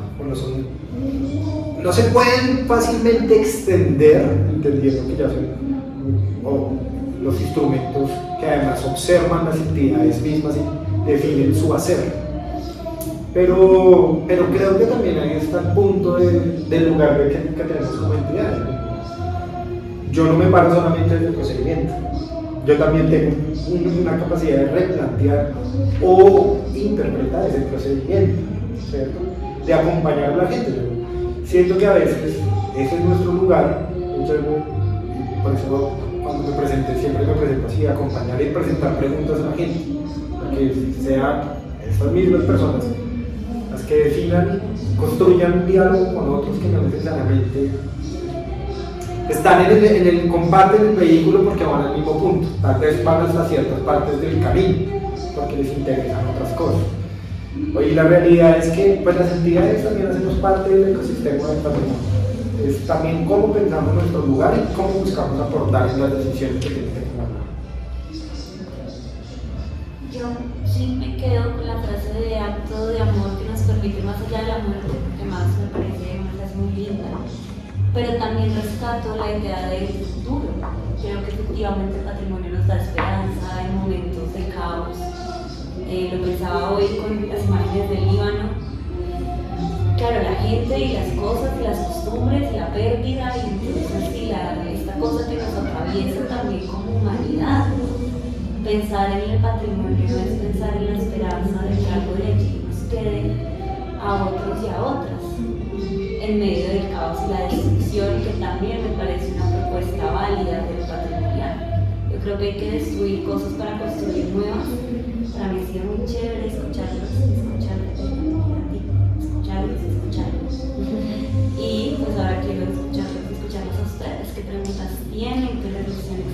no se pueden fácilmente extender, entendiendo que ya son los instrumentos que además observan las entidades mismas y definen su hacer. Pero creo que también ahí está el punto del lugar que tenemos como entidades. Yo no me paro solamente en el procedimiento, yo también tengo una capacidad de replantear o interpretar ese procedimiento, ¿cierto? De acompañar a la gente. Yo siento que a veces ese es nuestro lugar, por eso cuando me presenté siempre me presento así, acompañar y presentar preguntas a la gente, para que sean estas mismas personas las que definan construyan un diálogo con otros que no necesariamente están comparten el vehículo porque van al mismo punto, tal vez van hasta ciertas partes del camino porque les interesan otras cosas. Hoy la realidad es que pues, las entidades también hacemos parte del ecosistema del patrimonio. Es también cómo pensamos nuestro lugar y cómo buscamos aportar en las decisiones que tienen que tomar. Yo sí me quedo con la frase de acto de amor que nos permite más allá de la muerte, porque más me parece una frase muy linda, pero también rescato la idea del futuro. Creo que efectivamente el patrimonio nos da esperanza en momentos de caos. Lo pensaba hoy con las imágenes del Líbano. Claro, la gente y las cosas y las costumbres y la pérdida y entonces esta cosa que nos atraviesa también como humanidad. Pensar en el patrimonio es pensar en la esperanza de que algo de allí nos quede a otros y a otras en medio del caos y la destrucción, que también me parece una propuesta válida del patrimonial. Yo creo que hay que destruir cosas para construir nuevas. Para mí ha sido muy chévere escucharlos. Y pues ahora quiero escucharlos a ustedes. ¿Qué preguntas tienen? ¿Qué reflexiones